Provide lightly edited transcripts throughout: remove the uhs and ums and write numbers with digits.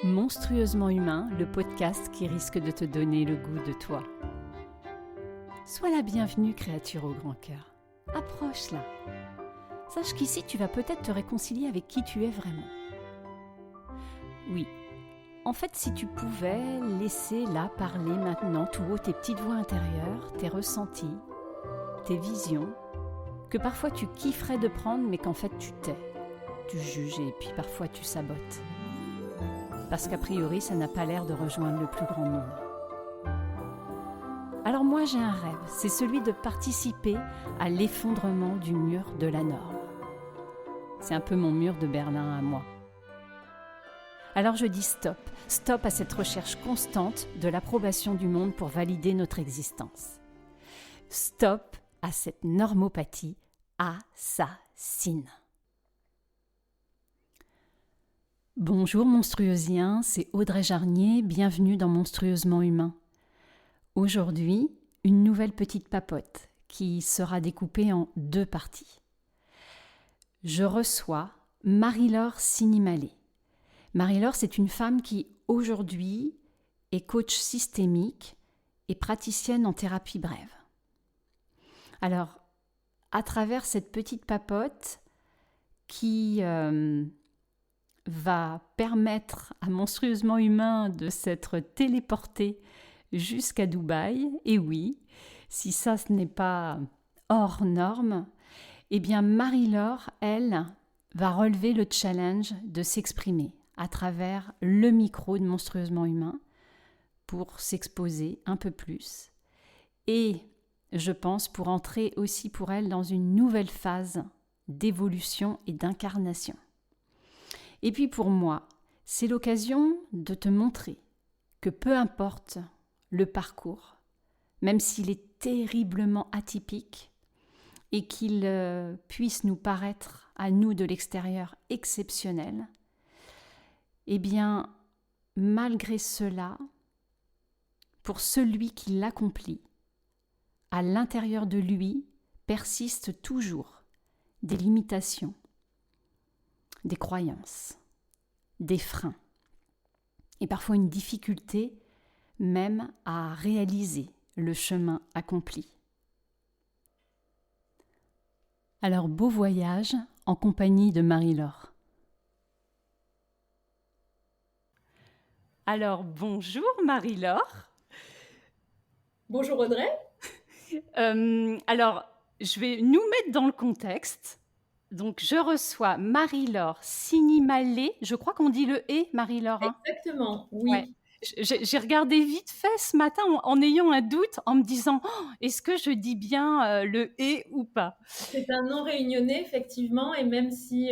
Monstrueusement humain, le podcast qui risque de te donner le goût de toi. Sois la bienvenue, créature au grand cœur. Approche-la. Sache qu'ici, tu vas peut-être te réconcilier avec qui tu es vraiment. Oui, en fait, si tu pouvais laisser là parler maintenant tout haut tes petites voix intérieures, tes ressentis, tes visions, que parfois tu kifferais de prendre, mais qu'en fait tu tais, tu juges et puis parfois tu sabotes. Parce qu'a priori, ça n'a pas l'air de rejoindre le plus grand nombre. Alors moi, j'ai un rêve, c'est celui de participer à l'effondrement du mur de la norme. C'est un peu mon mur de Berlin à moi. Alors je dis stop, stop à cette recherche constante de l'approbation du monde pour valider notre existence. Stop à cette normopathie assassine. Bonjour monstrueusiens, c'est Audrey Jarnier, bienvenue dans Monstrueusement humain. Aujourd'hui, une nouvelle petite papote qui sera découpée en 2 parties. Je reçois Marie-Laure Sinimalé. Marie-Laure, c'est une femme qui aujourd'hui est coach systémique et praticienne en thérapie brève. Alors, à travers cette petite papote qui va permettre à Monstrueusement Humain de s'être téléporté jusqu'à Dubaï, et oui, si ça ce n'est pas hors norme, eh bien Marie-Laure, elle, va relever le challenge de s'exprimer à travers le micro de Monstrueusement Humain pour s'exposer un peu plus et, je pense, pour entrer aussi pour elle dans une nouvelle phase d'évolution et d'incarnation. Et puis pour moi, c'est l'occasion de te montrer que peu importe le parcours, même s'il est terriblement atypique et qu'il puisse nous paraître à nous de l'extérieur exceptionnel, eh bien, malgré cela, pour celui qui l'accomplit, à l'intérieur de lui persistent toujours des limitations, des croyances, des freins et parfois une difficulté même à réaliser le chemin accompli. Alors beau voyage en compagnie de Marie-Laure. Alors bonjour Marie-Laure. Bonjour Audrey. Alors je vais nous mettre dans le contexte. Donc, je reçois Marie-Laure Sinimalé. Je crois qu'on dit le « et », Marie-Laure. Hein. Exactement, Ouais. oui. J'ai regardé vite fait ce matin en ayant un doute, en me disant oh, est-ce que je dis bien le « et » ou pas. C'est un nom réunionnais, effectivement, et même si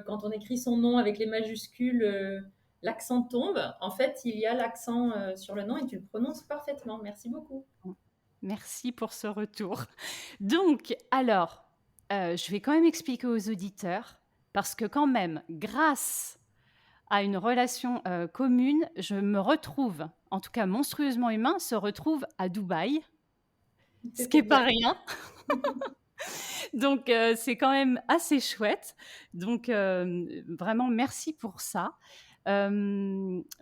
quand on écrit son nom avec les majuscules, l'accent tombe, en fait, il y a l'accent sur le nom et tu le prononces parfaitement. Merci beaucoup. Merci pour ce retour. Donc, alors, je vais quand même expliquer aux auditeurs, parce que quand même, grâce à une relation commune, je me retrouve, en tout cas Monstrueusement Humain, se retrouve à Dubaï, ce qui n'est pas rien. Donc, c'est quand même assez chouette. Donc, vraiment, merci pour ça.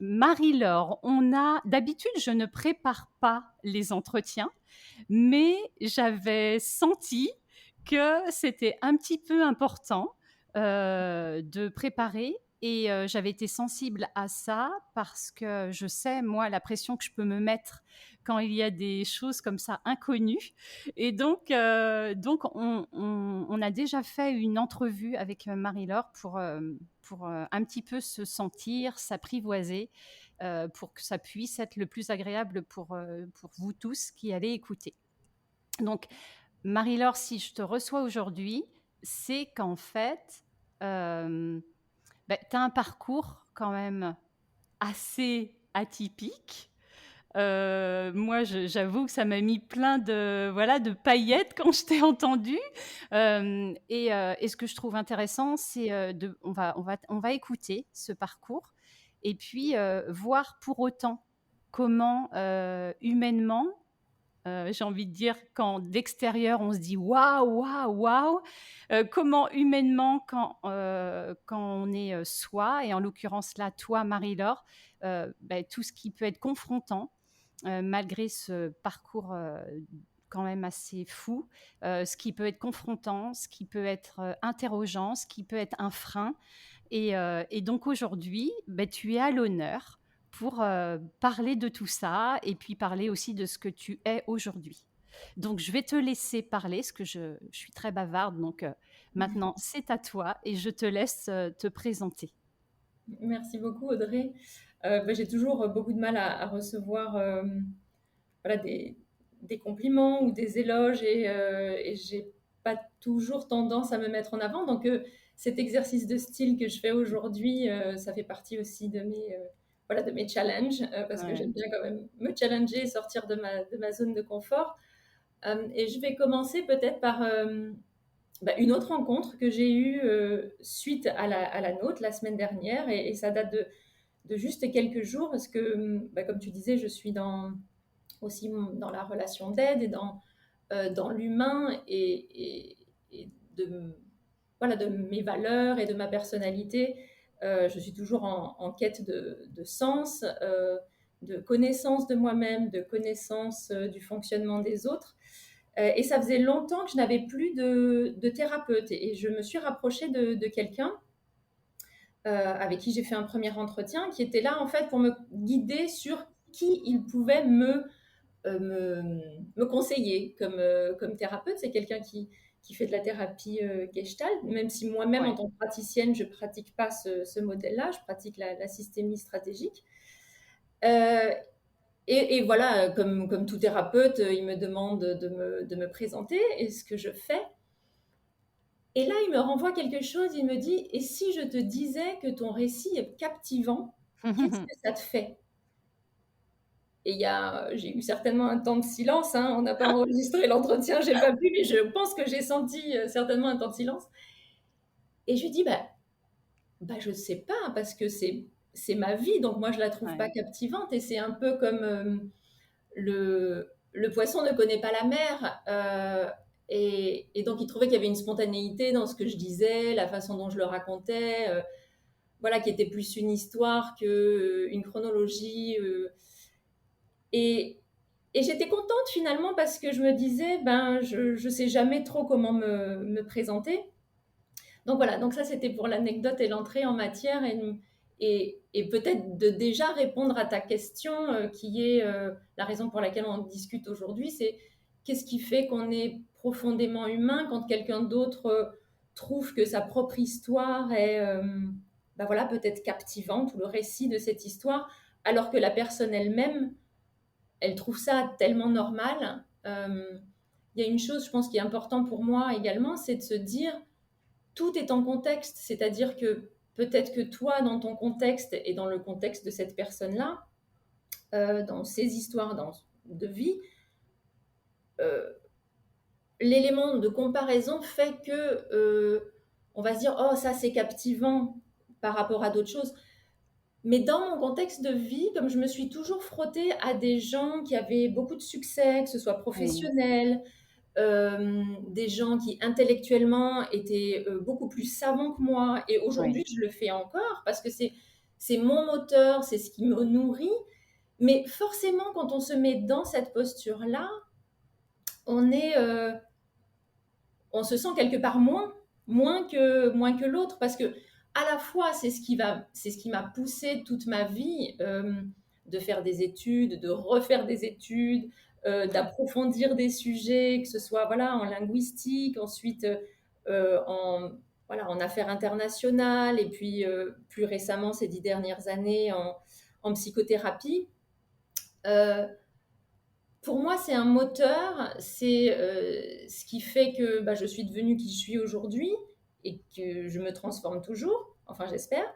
Marie-Laure, d'habitude, je ne prépare pas les entretiens, mais j'avais senti que c'était un petit peu important de préparer et j'avais été sensible à ça parce que je sais, moi, la pression que je peux me mettre quand il y a des choses comme ça inconnues. Et donc on a déjà fait une entrevue avec Marie-Laure pour un petit peu se sentir, s'apprivoiser, pour que ça puisse être le plus agréable pour vous tous qui allez écouter. Donc, Marie-Laure, si je te reçois aujourd'hui, c'est qu'en fait, tu as un parcours quand même assez atypique. Moi, j'avoue que ça m'a mis plein de paillettes quand je t'ai entendue. Et ce que je trouve intéressant, c'est on va écouter ce parcours et puis voir pour autant comment humainement j'ai envie de dire, quand d'extérieur on se dit: «Waouh, waouh, waouh!» Comment humainement quand on est, soi et en l'occurrence là, toi Marie-Laure, tout ce qui peut être confrontant, malgré ce parcours, quand même assez fou, ce qui peut être confrontant, ce qui peut être, interrogeant, ce qui peut être un frein et donc aujourd'hui, tu es à l'honneur pour, parler de tout ça et puis parler aussi de ce que tu es aujourd'hui. Donc je vais te laisser parler parce que je suis très bavarde donc maintenant c'est à toi et je te laisse, te présenter. Merci beaucoup, Audrey. J'ai toujours beaucoup de mal à recevoir voilà, des compliments ou des éloges et j'ai pas toujours tendance à me mettre en avant. Donc, cet exercice de style que je fais aujourd'hui, ça fait partie aussi voilà, de mes challenges parce que Ouais. j'aime bien quand même me challenger et sortir de ma zone de confort. Et je vais commencer peut-être par une autre rencontre que j'ai eue suite à la nôtre la semaine dernière et ça date de juste quelques jours parce que, comme tu disais, je suis aussi dans la relation d'aide et dans l'humain et voilà, de mes valeurs et de ma personnalité. Je suis toujours en quête de sens, de connaissance de moi-même, de connaissance du fonctionnement des autres. Et ça faisait longtemps que je n'avais plus de thérapeute et je me suis rapprochée de quelqu'un avec qui j'ai fait un premier entretien qui était là en fait pour me guider sur qui il pouvait me conseiller comme thérapeute. C'est quelqu'un qui fait de la thérapie gestalt, même si moi-même, en Ouais. tant que praticienne, je ne pratique pas ce modèle-là, je pratique la systémie stratégique. Euh, et voilà, comme tout thérapeute, il me demande de me présenter et ce que je fais. Et là, il me renvoie quelque chose, il me dit, et si je te disais que ton récit est captivant, qu'est-ce que ça te fait? Et j'ai eu certainement un temps de silence, hein. On n'a pas enregistré l'entretien, j'ai pas pu, mais je pense que j'ai senti certainement un temps de silence. Et je lui dis, je sais pas, parce que c'est ma vie, donc moi je la trouve pas Ouais. captivante. Et c'est un peu comme le poisson ne connaît pas la mer. Et donc il trouvait qu'il y avait une spontanéité dans ce que je disais, la façon dont je le racontais, voilà, qui était plus une histoire qu'une chronologie. Et, et j'étais contente finalement parce que je me disais, je sais jamais trop comment me présenter. Donc voilà, donc ça c'était pour l'anecdote et l'entrée en matière et peut-être de déjà répondre à ta question qui est la raison pour laquelle on discute aujourd'hui, c'est qu'est-ce qui fait qu'on est profondément humain quand quelqu'un d'autre trouve que sa propre histoire est voilà, peut-être captivante ou le récit de cette histoire, alors que la personne elle-même elle trouve ça tellement normal. Il y a une chose, je pense, qui est importante pour moi également, c'est de se dire, tout est en contexte. C'est-à-dire que peut-être que toi, dans ton contexte et dans le contexte de cette personne-là, dans ses histoires de vie, euh, l'élément de comparaison fait que on va se dire, oh, ça c'est captivant par rapport à d'autres choses. Mais dans mon contexte de vie, comme je me suis toujours frottée à des gens qui avaient beaucoup de succès, que ce soit Oui. professionnel, des gens qui intellectuellement étaient beaucoup plus savants que moi, et Oui. aujourd'hui je le fais encore parce que c'est mon moteur, c'est ce qui me nourrit. Mais forcément, quand on se met dans cette posture-là, on est, on se sent quelque part moins que l'autre parce que à la fois c'est ce qui m'a poussé toute ma vie de faire des études, de refaire des études, d'approfondir des sujets, que ce soit voilà en linguistique, ensuite en voilà en affaires internationales et puis plus récemment ces 10 dernières années en psychothérapie. Euh, pour moi, c'est un moteur, c'est ce qui fait que je suis devenue qui je suis aujourd'hui et que je me transforme toujours, enfin j'espère.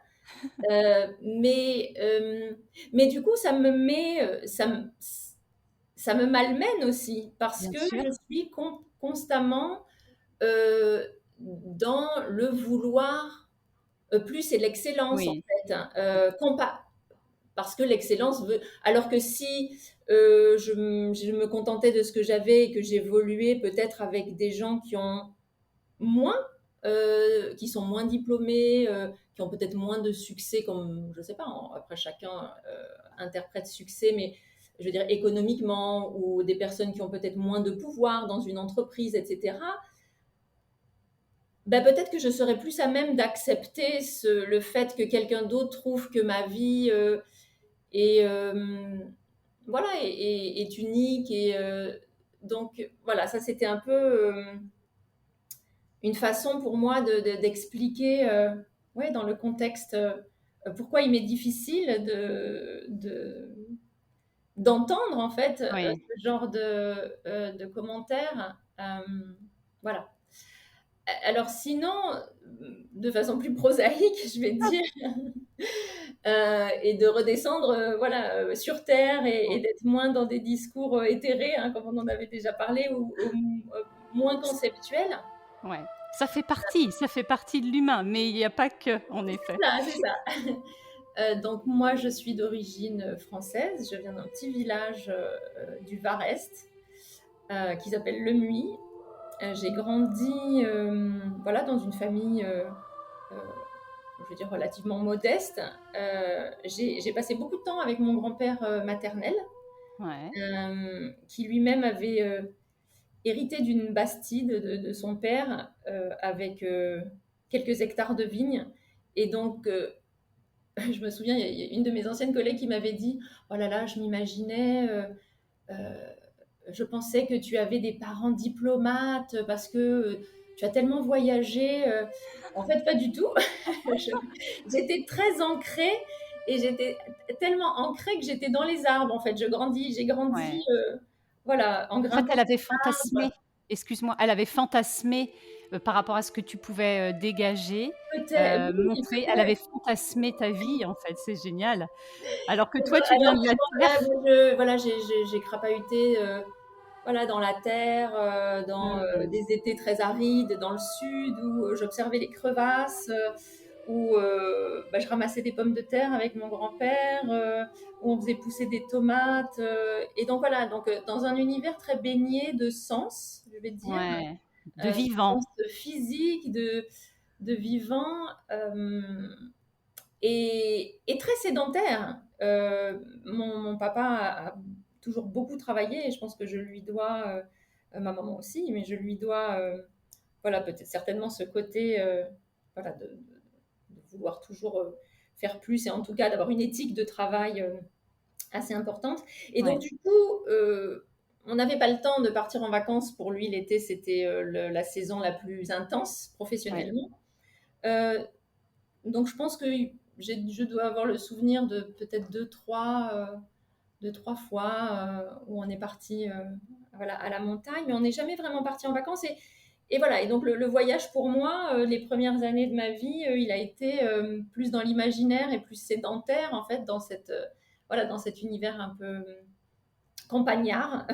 Mais du coup, ça me malmène aussi parce Bien que sûr. je suis constamment euh, dans le vouloir plus et l'excellence en Oui. fait, hein. parce que l'excellence veut. Alors que si je me contentais de ce que j'avais et que j'évoluais peut-être avec des gens qui ont moins, qui sont moins diplômés, qui ont peut-être moins de succès, comme je sais pas. Après chacun interprète succès, mais je veux dire économiquement, ou des personnes qui ont peut-être moins de pouvoir dans une entreprise, etc. Ben, peut-être que je serais plus à même d'accepter le fait que quelqu'un d'autre trouve que ma vie est, voilà, est unique. Et donc, voilà, ça c'était un peu une façon pour moi d'expliquer, ouais, dans le contexte, pourquoi il m'est difficile d'entendre en fait Oui, ce genre de commentaires. Voilà. Alors sinon, de façon plus prosaïque, je vais dire, et de redescendre voilà, sur Terre, et d'être moins dans des discours éthérés, hein, comme on en avait déjà parlé, ou moins conceptuels. ouais. Ça fait partie de l'humain, mais il n'y a pas que, en effet. Là, c'est ça. Donc moi, je suis d'origine française. Je viens d'un petit village du Var-Est qui s'appelle Le Muy. J'ai grandi voilà, dans une famille euh, je veux dire, relativement modeste. J'ai passé beaucoup de temps avec mon grand-père maternel, Ouais. qui lui-même avait hérité d'une bastide de son père, avec quelques hectares de vignes. Et donc, je me souviens, il y a une de mes anciennes collègues qui m'avait dit: oh là là, je m'imaginais, euh, je pensais que tu avais des parents diplomates parce que tu as tellement voyagé. En fait, pas du tout. J'étais très ancrée, et j'étais tellement ancrée que j'étais dans les arbres. En fait, j'ai grandi, Ouais. voilà, en En fait, grimpant elle avait des arbres. fantasmé, excuse-moi, elle avait fantasmé par rapport à ce que tu pouvais dégager, Peut-être, oui, montrer. Elle avait peut-être. fantasmé ta vie, en fait, c'est génial. Alors que toi, tu viens Alors de que la moi, terre. voilà, j'ai crapahuté, voilà, dans la terre, dans Hmm. des étés très arides dans le sud, où j'observais les crevasses, où bah, je ramassais des pommes de terre avec mon grand-père, où on faisait pousser des tomates. Et donc voilà, donc, dans un univers très baigné de sens, je vais dire, Ouais. De vivant. sens physique, de vivant, et très sédentaire. Mon papa a toujours beaucoup travaillé, et je pense que je lui dois, ma maman aussi, mais je lui dois, voilà, peut-être certainement ce côté, voilà, de vouloir toujours faire plus, et en tout cas d'avoir une éthique de travail assez importante. Et donc, Ouais. du coup, on n'avait pas le temps de partir en vacances. Pour lui, l'été, c'était la saison la plus intense Ouais. professionnellement. Euh, donc, je pense que je dois avoir le souvenir de peut-être deux, trois fois où on est parti, voilà, à la montagne, mais on n'est jamais vraiment parti en vacances. Et voilà, et donc le voyage pour moi, les premières années de ma vie, il a été plus dans l'imaginaire et plus sédentaire, en fait, dans voilà, dans cet univers un peu campagnard.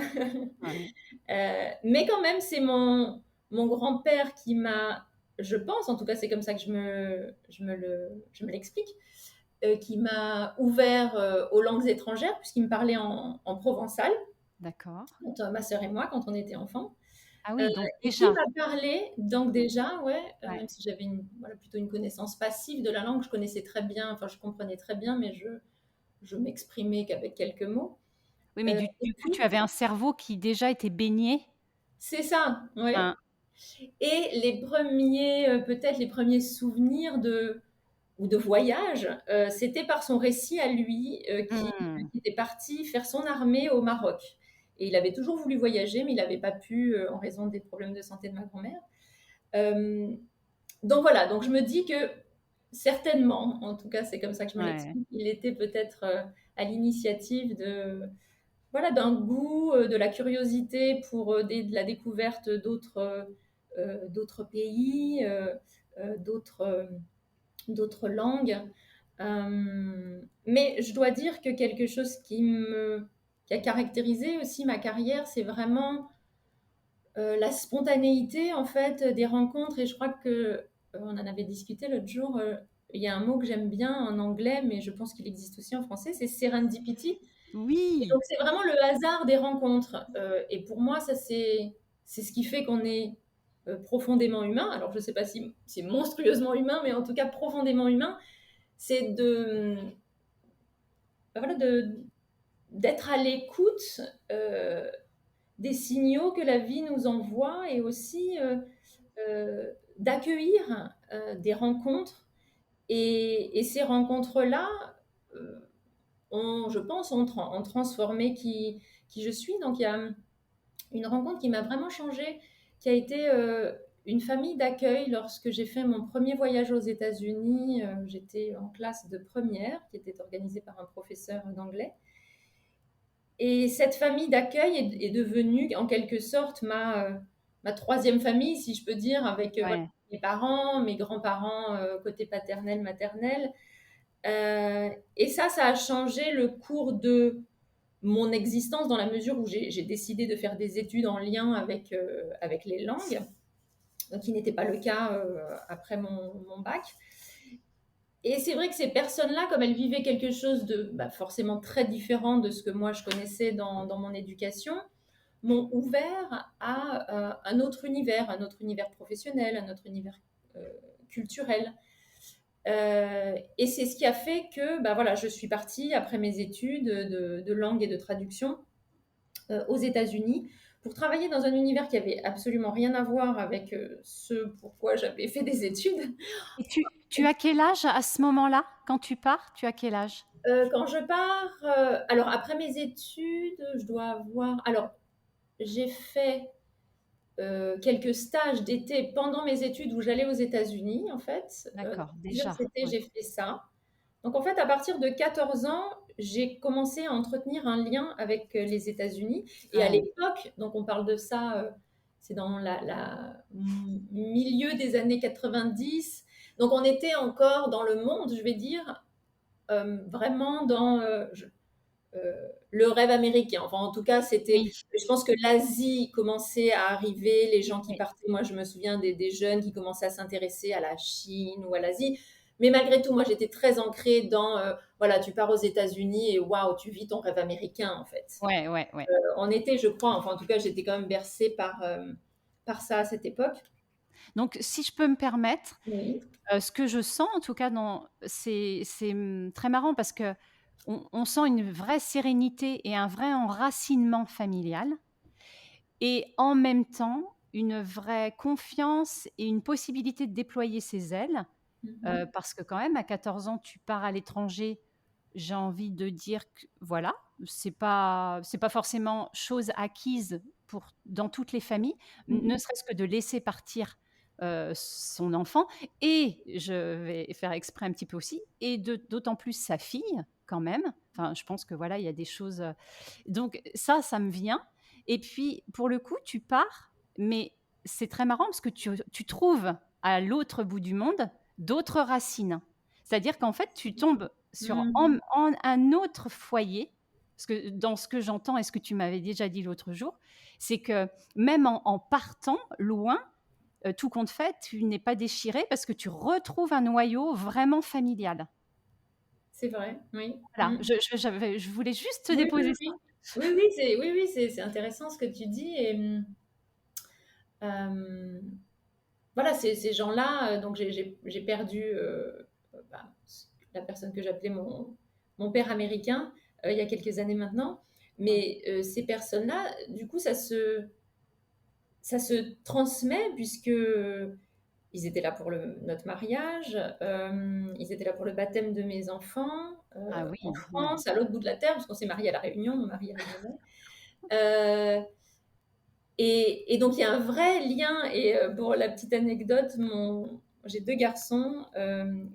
Ouais. Mais quand même, c'est mon grand-père qui m'a, je pense, en tout cas c'est comme ça que je me l'explique, qui m'a ouvert aux langues étrangères, puisqu'il me parlait en provençal, D'accord. quand, ma sœur et moi, quand on était enfants. Ah Euh, oui, donc et qui déjà. m'a parlé, donc déjà, ouais, Ouais. même si j'avais voilà, plutôt une connaissance passive de la langue, je connaissais très bien, enfin je comprenais très bien, mais je m'exprimais qu'avec quelques mots. Oui, mais Et du coup, puis, tu avais un cerveau qui déjà était baigné. c'est ça, ouais. Hein. Et peut-être les premiers souvenirs ou de voyage, c'était par son récit à lui, Hmm. qui était parti faire son armée au Maroc. Et il avait toujours voulu voyager, mais il n'avait pas pu en raison des problèmes de santé de ma grand-mère. Euh, donc voilà, donc je me dis que certainement, en tout cas c'est comme ça que je me Ouais. l'explique, il était peut-être à l'initiative voilà, d'un goût, de la curiosité pour de la découverte d'autres pays, d'autres langues. Mais je dois dire que quelque chose qui a caractérisé aussi ma carrière, c'est vraiment la spontanéité en fait des rencontres. Et je crois que on en avait discuté l'autre jour. il y a un mot que j'aime bien en anglais, mais je pense qu'il existe aussi en français, c'est serendipity. Et Oui, donc, c'est vraiment le hasard des rencontres. Et pour moi, ça, c'est ce qui fait qu'on est profondément humain. Alors, je ne sais pas si c'est monstrueusement humain, mais en tout cas profondément humain. C'est voilà, d'être à l'écoute des signaux que la vie nous envoie et aussi d'accueillir des rencontres. Et ces rencontres-là, euh, je pense, ont transformé qui je suis. Donc, il y a une rencontre qui m'a vraiment changée, qui a été une famille d'accueil lorsque j'ai fait mon premier voyage aux États-Unis. J'étais en classe de première, qui était organisée par un professeur d'anglais. Et cette famille d'accueil est devenue en quelque sorte ma troisième famille, si je peux dire, avec voilà, ouais. mes parents, mes grands-parents, côté paternel, maternel. Et ça a changé le cours de mon existence dans la mesure où j'ai décidé de faire des études en lien avec les langues, donc qui n'était pas le cas après mon bac. Et c'est vrai que ces personnes-là, comme elles vivaient quelque chose de forcément très différent de ce que moi je connaissais dans mon éducation, m'ont ouvert à un autre univers professionnel, un autre univers euh, culturel. Et c'est ce qui a fait que voilà, je suis partie après mes études de langue et de traduction aux États-Unis pour travailler dans un univers qui avait absolument rien à voir avec ce pourquoi j'avais fait des études. Et tu as quel âge à ce moment-là? Quand tu pars, tu as quel âge? Quand je pars, alors après mes études, je dois avoir. Alors, j'ai fait quelques stages d'été pendant mes études où j'allais aux États-Unis, en fait. D'accord, Plusieurs déjà, étés, oui. j'ai fait ça. Donc, en fait, à partir de 14 ans, j'ai commencé à entretenir un lien avec les États-Unis. Et à Ouais. l'époque, donc on parle de ça, c'est dans milieu des années 90. Donc, on était encore dans le monde, je vais dire, vraiment dans le rêve américain. Enfin, en tout cas, c'était. Oui, Je pense que l'Asie commençait à arriver, les gens qui oui. partaient. Moi, je me souviens des jeunes qui commençaient à s'intéresser à la Chine ou à l'Asie. Mais malgré tout, moi, j'étais très ancrée dans. Voilà, tu pars aux États-Unis et waouh, tu vis ton rêve américain, en fait. Ouais, ouais, ouais. On était, je crois, enfin, en tout cas, j'étais quand même bercée par ça à cette époque. Donc, si je peux me permettre, Oui. ce que je sens, en tout cas, c'est très marrant parce que on sent une vraie sérénité et un vrai enracinement familial, et en même temps, une vraie confiance et une possibilité de déployer ses ailes. Mhm. Parce que quand même à 14 ans, tu pars à l'étranger, j'ai envie de dire que voilà, c'est pas forcément chose acquise pour dans toutes les familles, ne Mhm. serait-ce que de laisser partir, son enfant, et je vais faire exprès un petit peu aussi, et d'autant plus sa fille quand même. Enfin, je pense que voilà, il y a des choses, donc ça me vient. Et puis pour le coup, tu pars, mais c'est très marrant parce que tu trouves à l'autre bout du monde d'autres racines. C'est-à-dire qu'en fait, tu tombes sur Mhm. un autre foyer, parce que dans ce que j'entends et ce que tu m'avais déjà dit l'autre jour, c'est que même en partant loin, tout compte fait, tu n'es pas déchiré parce que tu retrouves un noyau vraiment familial. C'est vrai, oui. Voilà, Mhm. je voulais juste te Oui, oui, déposer ça. oui. Oui, c'est intéressant ce que tu dis. Et euh, voilà, ces gens-là, donc j'ai perdu bah, la personne que j'appelais mon père américain il y a quelques années maintenant. Ouais. Mais ces personnes-là, du coup, ça se transmet puisque ils étaient là pour notre mariage, ils étaient là pour le baptême de mes enfants Ah en oui, ouais. France, à l'autre bout de la terre, parce qu'on s'est mariés à La Réunion, mon mari est réunionnais. Euh, et donc, il y a un vrai lien. Et pour la petite anecdote, j'ai deux garçons,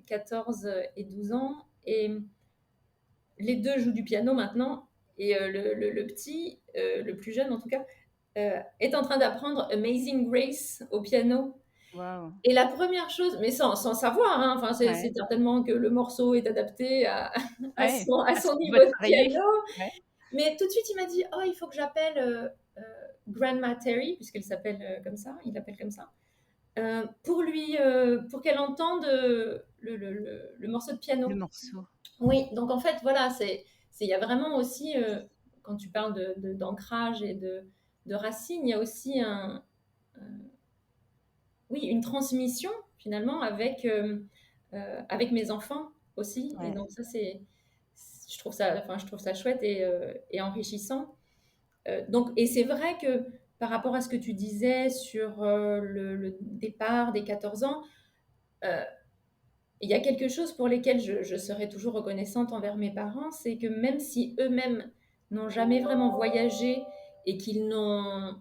14 et 12 ans, et les deux jouent du piano maintenant. Et le petit, le plus jeune en tout cas, est en train d'apprendre Amazing Grace au piano. Waouh. Et la première chose, mais sans savoir, hein, enfin, c'est Ouais, certainement que le morceau est adapté à, à ouais, son, à parce son qu'il niveau doit de travailler. piano. Ouais. Mais tout de suite, il m'a dit, oh, il faut que j'appelle euh, Grandma Terry, puisqu'elle s'appelle comme ça, il l'appelle comme ça, pour qu'elle entende le morceau de Le piano. morceau. Oui, donc en fait, voilà, il y a vraiment aussi, quand tu parles d'ancrage et de racines, il y a aussi oui, une transmission finalement avec mes enfants aussi. Et Ouais. donc ça, je trouve ça chouette et enrichissant. Et c'est vrai que par rapport à ce que tu disais sur le départ des 14 ans, euh, il y a quelque chose pour lesquels je serai toujours reconnaissante envers mes parents, c'est que même si eux-mêmes n'ont jamais vraiment voyagé et ils n'en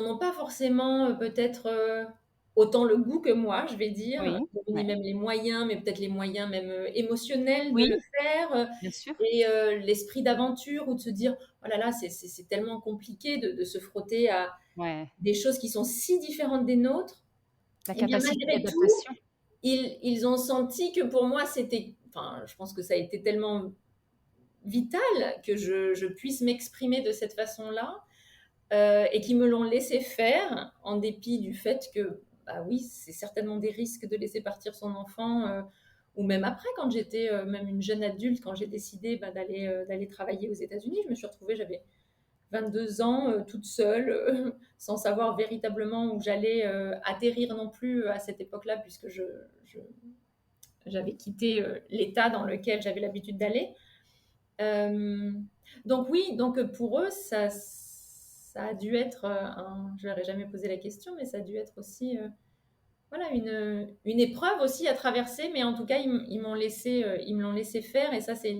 ont pas forcément peut-être autant le goût que moi, je vais dire, Oui. ni Ouais. même les moyens, mais peut-être les moyens même émotionnels de Oui, le faire, bien sûr. et l'esprit d'aventure ou de se dire, oh là là, c'est tellement compliqué de se frotter à Ouais. des choses qui sont si différentes des nôtres. La Et bien capacité malgré tout, d'adaptation. ils ont senti que pour moi, enfin, je pense que ça a été tellement vital que je puisse m'exprimer de cette façon-là, et qui me l'ont laissé faire en dépit du fait que, bah oui, c'est certainement des risques de laisser partir son enfant, ou même après, quand j'étais même une jeune adulte, quand j'ai décidé d'aller travailler aux États-Unis, je me suis retrouvée, j'avais 22 ans, toute seule, sans savoir véritablement où j'allais atterrir non plus à cette époque-là, puisque j'avais quitté l'état dans lequel j'avais l'habitude d'aller. Euh, donc oui, donc pour eux, ça a dû être, je leur ai jamais posé la question, mais ça a dû être aussi voilà, une épreuve aussi à traverser, mais en tout cas, ils me l'ont laissé faire, et ça, c'est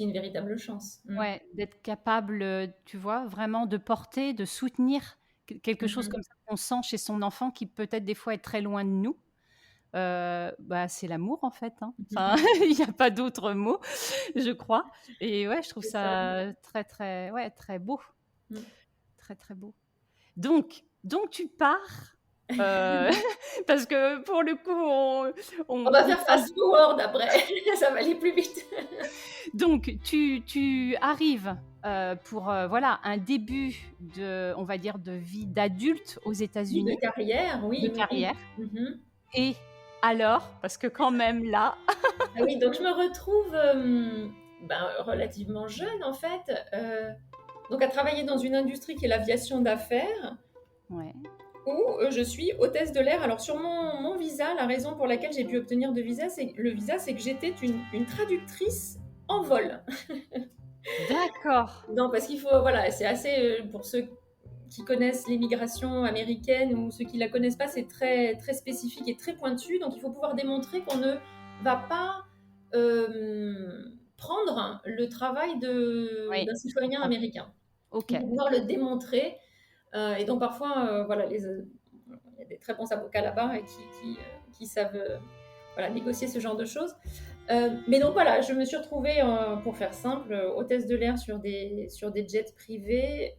une véritable chance. Mm. Ouais, d'être capable, tu vois, vraiment de porter, de soutenir quelque chose Mhm. comme ça qu'on sent chez son enfant qui peut-être des fois est très loin de nous. Bah, c'est l'amour en fait, hein. Enfin, il y a pas d'autre mot, je crois et ouais, je trouve C'est ça. ça très, très ouais, très beau, Mm. très, très beau. Donc tu pars, heu, parce que pour le coup On va on faire parle fast forward après, ça va aller plus vite. donc tu arrives, pour, voilà, un début de on va dire de vie d'adulte aux Oui, de États-Unis, carrière, de oui, oui, oui. carrière Mhm. et alors? Parce que quand même là Ah oui, donc je me retrouve relativement jeune en fait, donc à travailler dans une industrie qui est l'aviation d'affaires, ouais, où je suis hôtesse de l'air. Alors sur mon visa, la raison pour laquelle j'ai pu obtenir le visa, c'est que j'étais une traductrice en vol. d'accord, Non, parce qu'il faut, voilà, c'est assez, pour ceux qui connaissent l'immigration américaine ou ceux qui la connaissent pas, c'est très, très spécifique et très pointu. Donc il faut pouvoir démontrer qu'on ne va pas prendre le travail oui, d'un je citoyen comprends. américain. OK. Il faut pouvoir le démontrer. Et donc parfois, voilà, il y a des très bons avocats là-bas et qui savent voilà, négocier ce genre de choses. Mais donc voilà, je me suis retrouvée, pour faire simple, hôtesse de l'air sur des jets privés.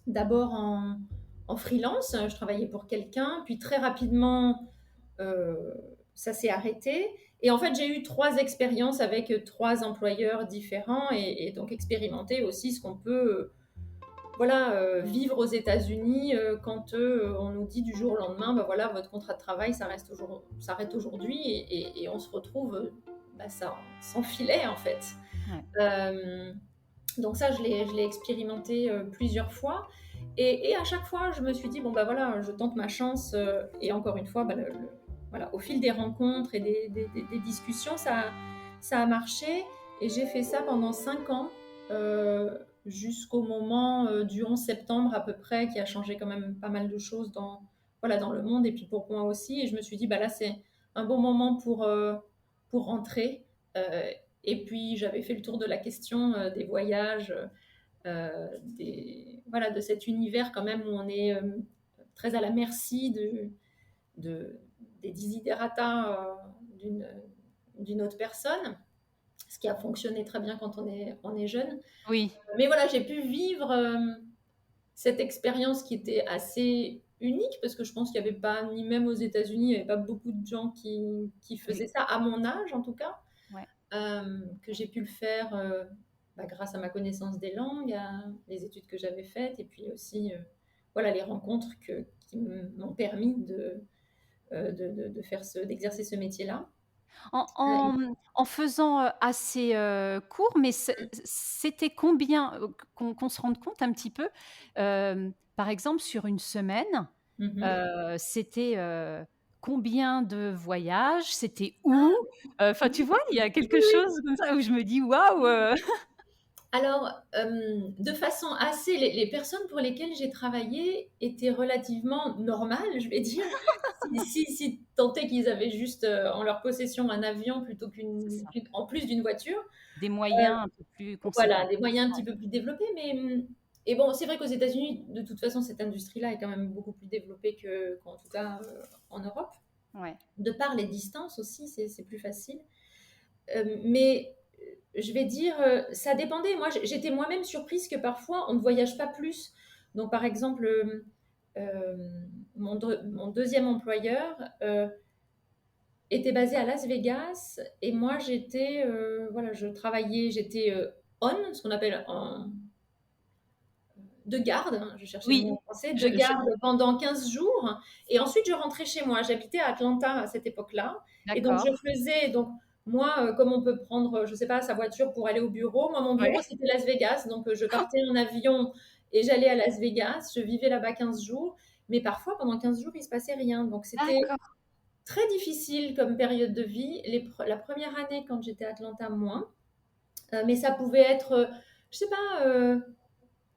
D'abord en freelance, je travaillais pour quelqu'un, puis très rapidement, euh, ça s'est arrêté. Et en fait, j'ai eu 3 expériences avec 3 employeurs différents, et donc expérimenté aussi ce qu'on peut voilà, vivre aux États-Unis, quand on nous dit du jour au lendemain, bah voilà, votre contrat de travail s'arrête aujourd'hui, et on se retrouve sans filet en fait. Ouais. Euh, donc ça, je l'ai expérimenté plusieurs fois. Et à chaque fois, je me suis dit, bon, bah voilà, je tente ma chance. Et encore une fois, voilà, au fil des rencontres et des discussions, ça a marché. Et j'ai fait ça pendant 5 ans, jusqu'au moment du 11 septembre à peu près, qui a changé quand même pas mal de choses voilà, dans le monde et puis pour moi aussi. Et je me suis dit, bah là, c'est un bon moment pour rentrer. Euh, et puis, j'avais fait le tour de la question des voyages, voilà, de cet univers quand même où on est très à la merci de, des desiderata d'une autre personne, ce qui a fonctionné très bien quand on est jeune. Oui, Mais voilà, j'ai pu vivre cette expérience qui était assez unique, parce que je pense qu'il n'y avait pas, ni même aux États-Unis, il n'y avait pas beaucoup de gens qui oui, faisaient ça, à mon âge en tout cas. ouais. Que j'ai pu le faire grâce à ma connaissance des langues, à les études que j'avais faites, et puis aussi voilà, les rencontres qui m'ont permis d'exercer ce métier-là. En faisant, assez, court, mais c'était combien, qu'on se rende compte un petit peu, par exemple sur une semaine, Mhm. c'était, combien de voyages? C'était où? Enfin, tu vois, il y a quelque chose comme ça où je me dis: «Waouh!» Alors, de façon assez les personnes pour lesquelles j'ai travaillé étaient relativement normales, je vais dire. Si tant est qu'ils avaient juste, en leur possession un avion plutôt C'est ça. en plus d'une voiture. Des Heu, moyens un peu plus voilà, conséquents. des moyens un petit peu plus développés, mais, et bon, c'est vrai qu'aux États-Unis, de toute façon, cette industrie-là est quand même beaucoup plus développée qu'en tout cas, en Europe. Ouais. De par les distances aussi, c'est plus facile. Mais je vais dire, ça dépendait. Moi, j'étais moi-même surprise que parfois on ne voyage pas plus. Donc, par exemple, mon deuxième employeur était basé à Las Vegas et moi j'étais, voilà, je travaillais, j'étais on, ce qu'on appelle de garde, hein, je cherchais le mot Oui, en français, de je garde pendant 15 jours. Et ensuite, je rentrais chez moi. J'habitais à Atlanta à cette époque-là. Et donc, je d'accord. faisais, donc, moi, comme on peut prendre, je sais pas, sa voiture pour aller au bureau, moi, mon bureau, Ouais. c'était Las Vegas. Donc, je partais en avion et j'allais à Las Vegas. Je vivais là-bas 15 jours. Mais parfois, pendant 15 jours, il se passait rien. Donc, c'était D'accord. très difficile comme période de vie. La première année, quand j'étais à Atlanta, moins. Mais ça pouvait être, je sais pas,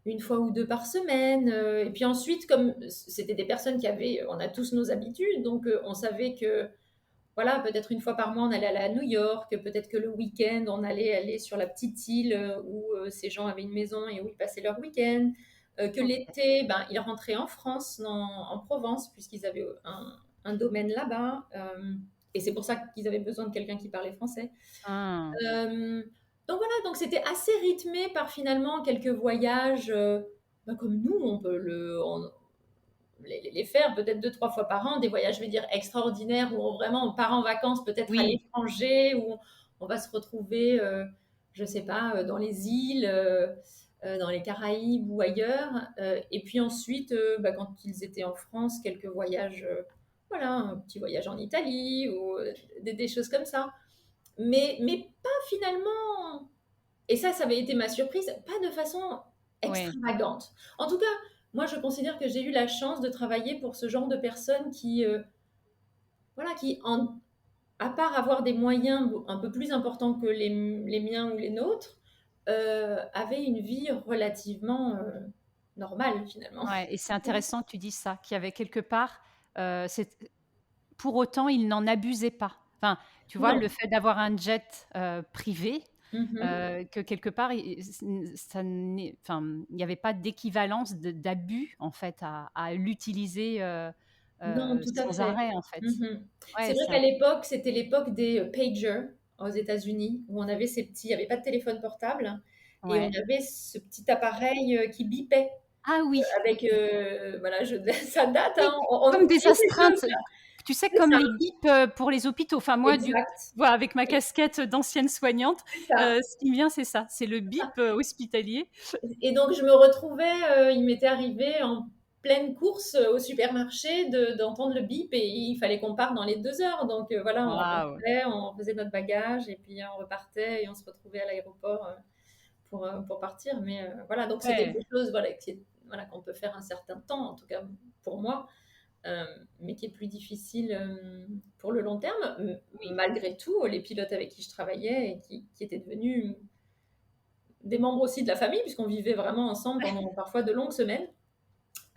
une fois ou deux par semaine. Et puis ensuite, comme c'était des personnes qui avaient, on a tous nos habitudes, donc on savait que, voilà, peut-être une fois par mois, on allait aller à New York, peut-être que le week-end, on allait aller sur la petite île où ces gens avaient une maison et où ils passaient leur week-end. Que OK. l'été, ben, ils rentraient en France, en Provence, puisqu'ils avaient un domaine là-bas. Et c'est pour ça qu'ils avaient besoin de quelqu'un qui parlait français. Ah. Euh, donc voilà, donc c'était assez rythmé par finalement quelques voyages, bah, comme nous, on peut les faire peut-être deux, trois fois par an, des voyages, je vais dire, extraordinaires où vraiment on part en vacances peut-être à Oui. l'étranger, où on va se retrouver, je sais pas, dans les îles, dans les Caraïbes ou ailleurs. Et puis ensuite, bah, quand ils étaient en France, quelques voyages, voilà, un petit voyage en Italie ou des choses comme ça. Mais pas finalement, et ça avait été ma surprise, pas de façon Ouais. extravagante. En tout cas, moi, je considère que j'ai eu la chance de travailler pour ce genre de personnes qui, voilà, à part avoir des moyens un peu plus importants que les miens ou les nôtres, avaient une vie relativement normale finalement. Ouais, et c'est intéressant que tu dises ça, qu'il y avait quelque part, c'est pour autant, ils n'en abusaient pas. Enfin, tu vois, Non. le fait d'avoir un jet, privé, Mhm. que quelque part, ça n'est enfin, il n'y avait pas d'équivalence d'abus, en fait, à l'utiliser, Non, tout à sans fait. arrêt, en fait. Mhm. C'est Ouais, vrai c'est qu'à int l'époque, c'était l'époque des pagers aux États-Unis, où on avait ces petits, il n'y avait pas de téléphone portable, et on ouais. avait ce petit appareil qui bipait Ah oui, avec, voilà, ça date, oui, hein, on comme des oublie ces astreintes, choses-là. tu sais, C'est comme ça, les bips, pour les hôpitaux. Enfin, moi, du coup, exact. tu vois, avec ma casquette d'ancienne soignante, C'est ça. ce qui me vient, c'est ça, c'est le bip, hospitalier. Et donc, je me retrouvais, il m'était arrivé en pleine course au supermarché d'entendre le bip et il fallait qu'on parte dans les 2 heures. Donc, voilà, on Waouh! rentrait, on faisait notre bagage et puis on repartait et on se retrouvait à l'aéroport pour partir. Mais voilà, donc c'est quelque Ouais, chose, voilà, voilà, qu'on peut faire un certain temps, en tout cas pour moi, euh, mais qui est plus difficile pour le long terme. oui. Malgré tout, les pilotes avec qui je travaillais et qui étaient devenus des membres aussi de la famille, puisqu'on vivait vraiment ensemble pendant parfois de longues semaines.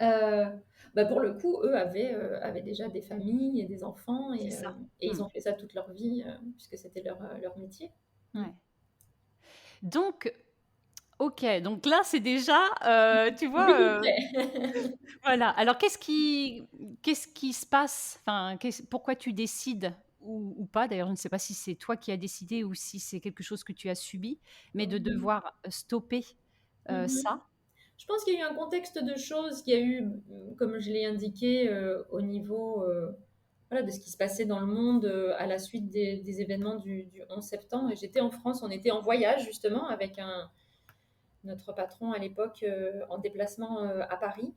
Euh, Bah pour le coup, eux avaient déjà des familles et des enfants, C'est ça. et ils Mmh. ont fait ça toute leur vie, puisque c'était leur métier. Mm. Ouais. Donc OK, donc là, c'est déjà, tu Beaucoup plus vois, près. voilà. Alors qu'est-ce qui se passe? Enfin, pourquoi tu décides ou pas, d'ailleurs, je ne sais pas si c'est toi qui as décidé ou si c'est quelque chose que tu as subi, mais de Mhm. devoir stopper, Mhm. ça? Je pense qu'il y a eu un contexte de choses, qu'il y a eu, comme je l'ai indiqué, au niveau, voilà, de ce qui se passait dans le monde à la suite des événements du 11 septembre. Et j'étais en France, on était en voyage justement avec notre patron à l'époque en déplacement à Paris.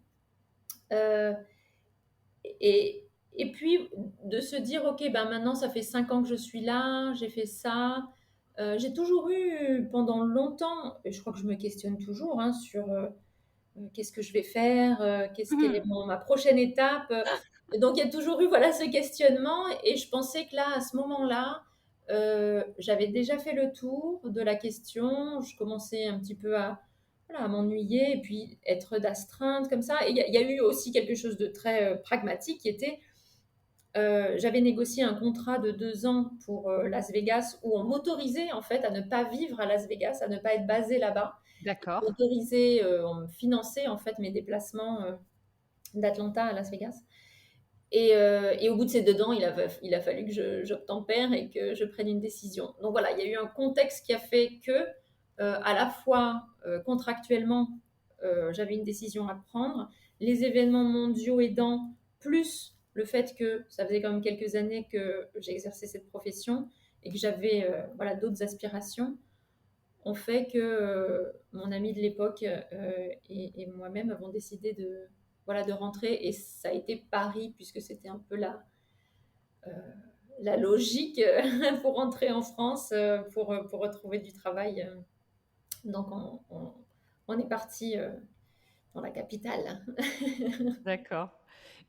Euh, et, Et puis de se dire, ok, ben maintenant ça fait 5 ans que je suis là, j'ai fait ça. J'ai toujours eu pendant longtemps, et je crois que je me questionne toujours hein, sur qu'est-ce que je vais faire, quelle est Mhm. ma prochaine étape. Donc il y a toujours eu voilà ce questionnement et je pensais que là, à ce moment-là, j'avais déjà fait le tour de la question. Je commençais un petit peu voilà, à m'ennuyer et puis être d'astreinte comme ça. Et il y a eu aussi quelque chose de très pragmatique qui était, j'avais négocié un contrat de 2 ans pour Las Vegas où on m'autorisait en fait à ne pas vivre à Las Vegas, à ne pas être basé là-bas. D'accord. Autorisé, on me finançait en fait mes déplacements d'Atlanta à Las Vegas. Et au bout de ces 2 ans, il a fallu que j'obtempère et que je prenne une décision. Donc voilà, il y a eu un contexte qui a fait que, à la fois contractuellement, j'avais une décision à prendre, les événements mondiaux aidant, plus le fait que ça faisait quand même quelques années que j'exerçais cette profession et que j'avais voilà, d'autres aspirations, ont fait que mon ami de l'époque et moi-même avons décidé voilà, de rentrer. Et ça a été Paris, puisque c'était un peu euh, la logique pour rentrer en France, pour retrouver du travail. Donc on est parti dans la capitale. D'accord.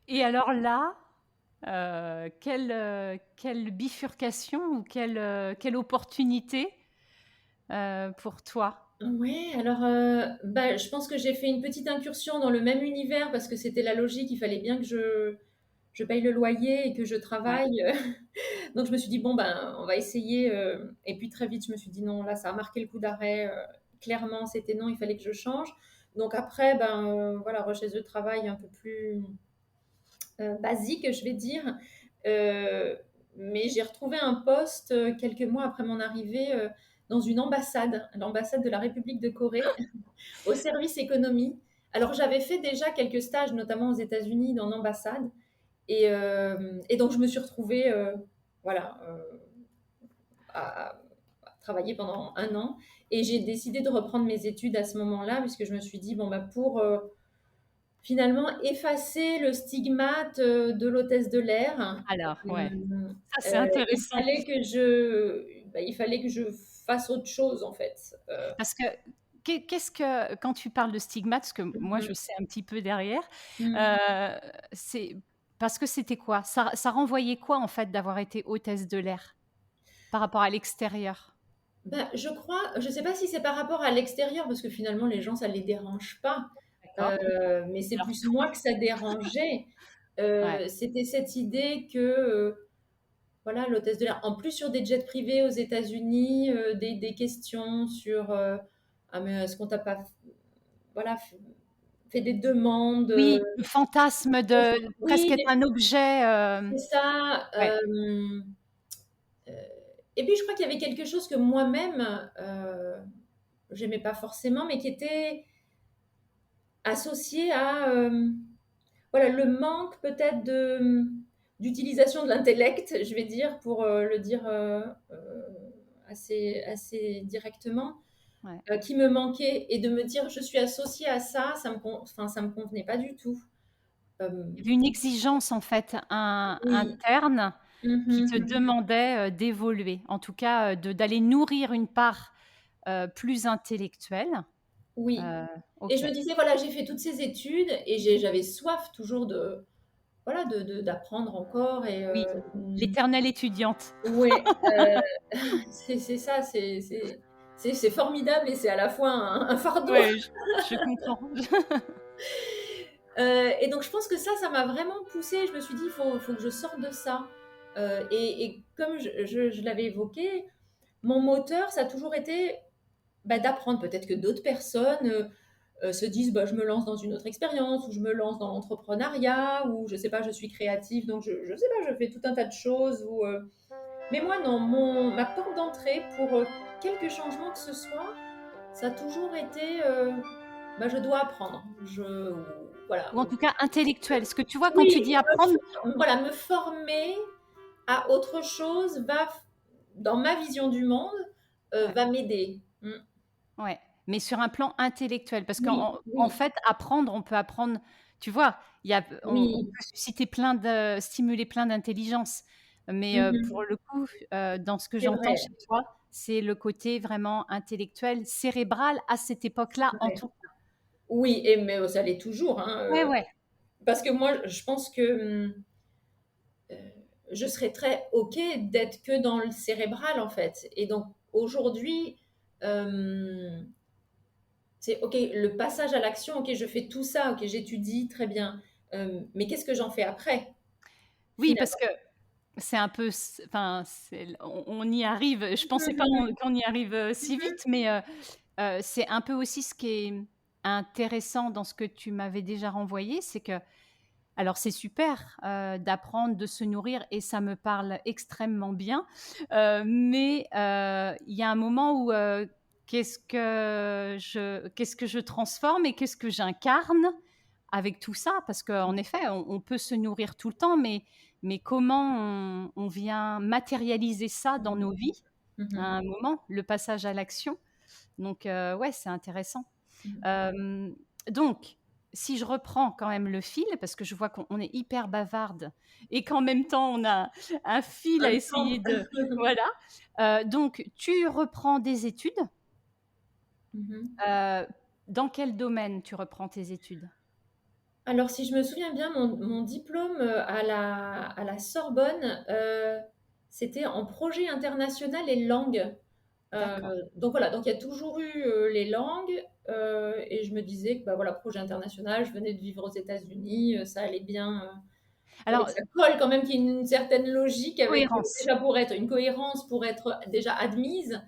Et alors là, quelle bifurcation ou quelle opportunité pour toi? Ouais, alors bah, je pense que j'ai fait une petite incursion dans le même univers parce que c'était la logique, il fallait bien que je paye le loyer et que je Ouais. travaille. Donc je me suis dit, bon, ben, on va essayer. Et puis très vite, je me suis dit, non, là, ça a marqué le coup d'arrêt. Clairement, c'était non, il fallait que je change. Donc après, ben, voilà, recherche de travail un peu plus basique, je vais dire. Euh, mais j'ai retrouvé un poste quelques mois après mon arrivée dans une ambassade, l'ambassade de la République de Corée, au service économie. Alors j'avais fait déjà quelques stages, notamment aux États-Unis, dans l'ambassade. Et donc, je me suis retrouvée voilà, à travailler pendant 1 an. Et j'ai décidé de reprendre mes études à ce moment-là, puisque je me suis dit, bon, bah, pour finalement effacer le stigmate de l'hôtesse de l'air, Alors, ouais, ça c'est il intéressant fallait que il fallait que je fasse autre chose, en fait. parce que qu'est-ce que quand tu parles de stigmate, parce que moi Mhm. je sais un petit peu derrière, Mhm. heu, c'est parce que c'était quoi? Ça renvoyait quoi en fait d'avoir été hôtesse de l'air par rapport à l'extérieur? Ben, je crois, je ne sais pas si c'est par rapport à l'extérieur, parce que finalement, les gens, ça ne les dérange pas. D'accord. Mais c'est Alors plus toi moi que ça dérangeait. ouais. C'était cette idée que, voilà, l'hôtesse de l'air, en plus sur des jets privés aux États-Unis, des questions sur ah, mais est-ce qu'on t'a pas voilà, fait des demandes Oui, le fantasme de presque oui, être un objet, c'est ça. ouais. Euh, et puis, je crois qu'il y avait quelque chose que moi-même, j'aimais pas forcément, mais qui était associé à voilà, le manque peut-être d'utilisation de l'intellect, je vais dire, pour le dire assez directement, Ouais. qui me manquait. Et de me dire je suis associée à ça, enfin, ça me convenait pas du tout. Euh, Il y avait une exigence en fait oui. interne qui te Mhm. demandait, d'évoluer. En tout cas, d'aller nourrir une part, plus intellectuelle. Oui. Heu, Et OK. je me disais, voilà, j'ai fait toutes ces études et j'avais soif toujours voilà, d'apprendre encore. Et Oui, l'éternelle étudiante. ouais, c'est ça, c'est formidable et c'est à la fois un fardeau. Ouais, je comprends. Et donc, je pense que ça m'a vraiment poussée. Je me suis dit, il faut que je sorte de ça. Et comme je l'avais évoqué, mon moteur, ça a toujours été bah, d'apprendre. Peut-être que d'autres personnes se disent, bah, je me lance dans une autre expérience, ou je me lance dans l'entrepreneuriat, ou je sais pas, je suis créative, donc je sais pas, je fais tout un tas de choses. Mais moi, non, ma porte d'entrée pour quelque changement que ce soit, ça a toujours été, bah, je dois apprendre. Voilà. Ou en tout cas intellectuelle. Ce que tu vois quand tu Oui, dis apprendre, voilà, me former à autre chose dans ma vision du monde, ouais, va m'aider. ouais, mais sur un plan intellectuel parce Oui, qu'en oui. fait apprendre, on peut apprendre tu vois, on Oui, peut susciter stimuler plein d'intelligence. Mais pour mmh, le coup, dans ce que c'est j'entends vrai, chez toi, c'est le côté vraiment intellectuel, cérébral à cette époque-là, en ouais. tout cas. Oui, mais ça l'est toujours, hein, Ouais, ouais. parce que moi, je pense que, heu, je serais très OK d'être que dans le cérébral, en fait et donc aujourd'hui, hem, c'est OK, le passage à l'action, OK, je fais tout ça, OK, j'étudie, très bien, mais qu'est-ce que j'en fais après, Oui, parce finalement? que c'est un peu enfin, on y arrive. Je pensais pas Mmh qu'on y arrive, si mh. vite, mais c'est un peu aussi ce qui est intéressant dans ce que tu m'avais déjà renvoyé, c'est que alors c'est super, d'apprendre, de se nourrir et ça me parle extrêmement bien, mais il y a un moment où, qu'est-ce que je transforme et qu'est-ce que j'incarne avec tout ça? Parce qu'en effet, on peut se nourrir tout le temps, mais comment on vient matérialiser ça dans nos vies Mmh à mh. un moment, le passage à l'action. Donc ouais, c'est intéressant. Mmh. Hem, donc, si je reprends quand même le fil, parce que je vois qu'on est hyper bavarde et qu'en même temps on a un fil à Un essayer temps. de voilà. Donc tu reprends des études. Mmh mh. Heu, dans quel domaine tu reprends tes études? Alors si je me souviens bien, mon diplôme, à la Sorbonne, c'était en projet international et langues. D'accord. Donc voilà, donc il y a toujours eu, les langues, et je me disais que, bah, voilà, projet international, je venais de vivre aux États-Unis, ça allait bien, fallait Alors, que ça colle quand même, qu'il y ait une certaine logique avec, cohérence. déjà pour être une cohérence, pour être déjà admise,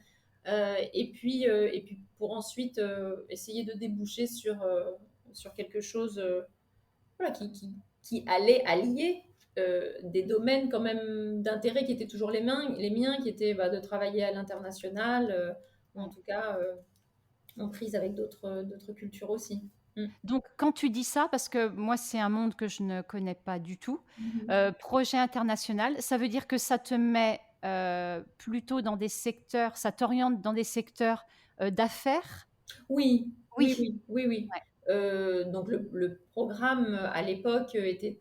et puis pour ensuite, essayer de déboucher sur quelque chose, voilà, qui allait allier, des domaines quand même d'intérêt qui étaient toujours les miens, qui étaient, bah, de travailler à l'international, ou en Mmh. tout cas, en prise avec d'autres cultures aussi. Mmh. Donc quand tu dis ça, parce que moi c'est un monde que je ne connais pas du tout, Mmh. projet international, ça veut dire que ça te met, plutôt dans des secteurs ça t'oriente dans des secteurs, d'affaires? Oui, oui, Oui, oui, oui, oui. ouais, Donc le programme, à l'époque, était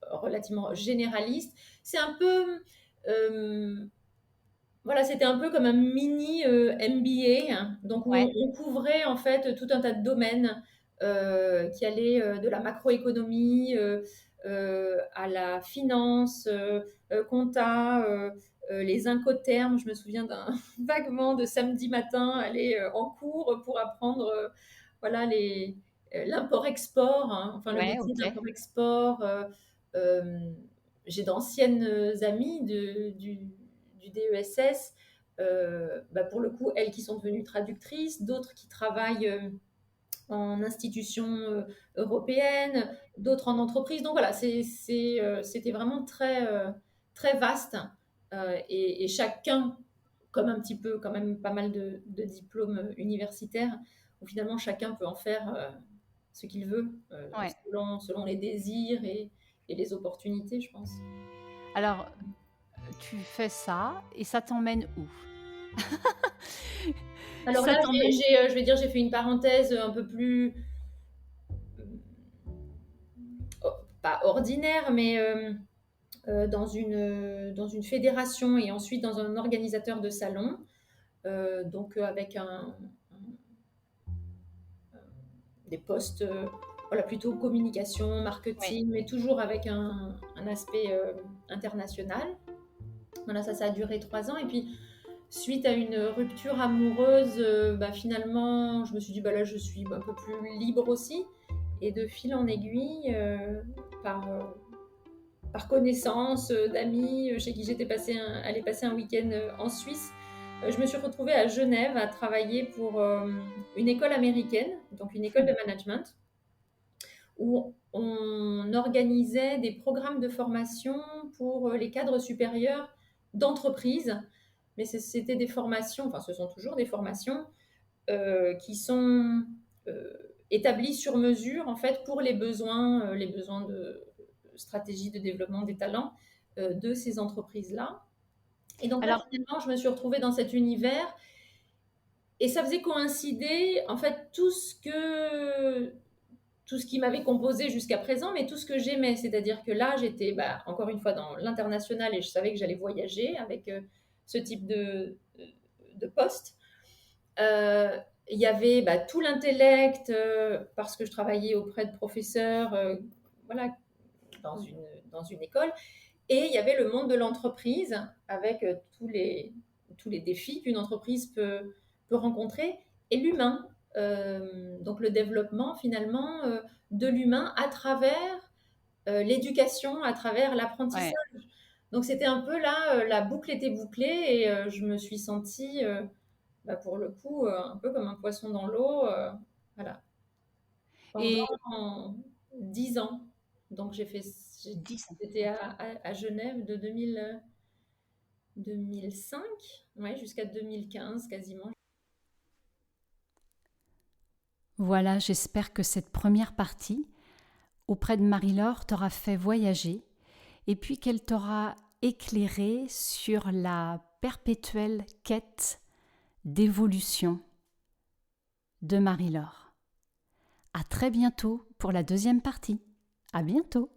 relativement généraliste. C'est un peu, hem, voilà, c'était un peu comme un mini, MBA, hein. Donc où ouais, on couvrait en fait tout un tas de domaines, qui allaient, de la macroéconomie, à la finance, compta, les incoterms. Je me souviens d'un vaguement de samedi matin aller, en cours pour apprendre, voilà l'import-export, hein, enfin le ouais, métier OK. d'import-export. Hem, j'ai d'anciennes, amies du DESS, bah, pour le coup, elles qui sont devenues traductrices, d'autres qui travaillent, en institutions, européennes, d'autres en entreprise. Donc voilà, c'était vraiment très vaste, et chacun, comme un petit peu quand même pas mal de diplômes universitaires, où finalement chacun peut en faire, ce qu'il veut, Ouais. selon les désirs et les opportunités, je pense. Alors, tu fais ça et ça t'emmène où? Alors Ça là, t'emmène je vais dire, j'ai fait une parenthèse un peu plus, oh, pas ordinaire, mais dans une fédération et ensuite dans un organisateur de salon, donc avec des postes, voilà, plutôt communication, oui, marketing, mais toujours avec un aspect international. Voilà, ça a duré 3 ans. Et puis, suite à une rupture amoureuse, bah, finalement, je me suis dit, bah, là, je suis un peu plus libre aussi. Et de fil en aiguille, par, par connaissance, d'amis, chez qui allée passer un week-end en Suisse, je me suis retrouvée à Genève à travailler pour une école américaine, donc une école de management, où on organisait des programmes de formation pour les cadres supérieurs d'entreprises. Mais c'était des formations, enfin ce sont toujours des formations qui sont établies sur mesure en fait pour les besoins de stratégie de développement des talents de ces entreprises-là. Et donc là, alors finalement, je me suis retrouvée dans cet univers et ça faisait coïncider en fait tout ce qui m'avait composé jusqu'à présent, mais tout ce que j'aimais. C'est-à-dire que là, j'étais encore une fois dans l'international et je savais que j'allais voyager avec ce type de poste. Il y avait tout l'intellect, parce que je travaillais auprès de professeurs, voilà, dans une école. Et il y avait le monde de l'entreprise avec tous les défis qu'une entreprise peut rencontrer et l'humain. Donc le développement finalement de l'humain à travers l'éducation, à travers l'apprentissage. Ouais. Donc c'était un peu là, la boucle était bouclée et je me suis sentie, pour le coup, un peu comme un poisson dans l'eau, voilà, Et pendant 10 ans. Donc dis ça. j'étais à Genève de 2005, ouais, jusqu'à 2015 quasiment. Voilà, j'espère que cette première partie auprès de Marie-Laure t'aura fait voyager et puis qu'elle t'aura éclairé sur la perpétuelle quête d'évolution de Marie-Laure. À très bientôt pour la deuxième partie. À bientôt.